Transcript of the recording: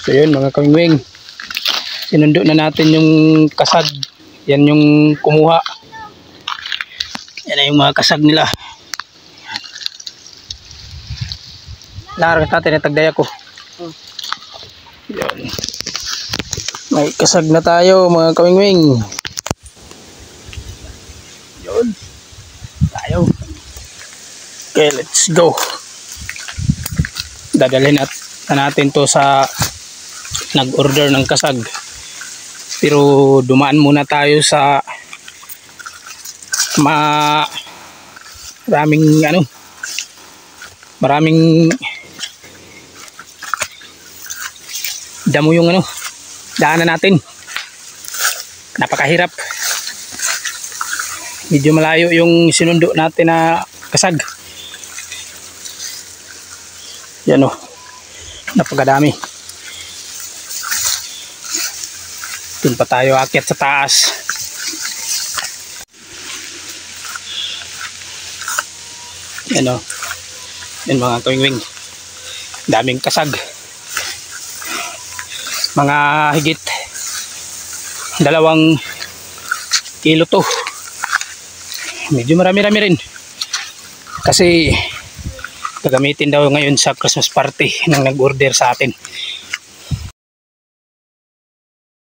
So yun mga kawingwing, sinundo na natin yung kasag. Yan yung kumuha. Yan na yung mga kasag nila. Lahat natin na tagdaya ko. Yan. May kasag na tayo mga kawingwing. Yun. Tayo. Okay, let's go. Dadalhin natin to sa nag-order ng kasag. Pero dumaan muna tayo sa maraming damo yung daanan natin. Napakahirap. Medyo malayo yung sinundo natin na kasag. Yan napakadami. Doon pa tayo akyat sa taas. Yan yan mga kawingwing, daming kasag, mga higit 2 kilo to. Medyo marami-rami rin kasi gagamitin daw ngayon sa Christmas party nang nag-order sa atin.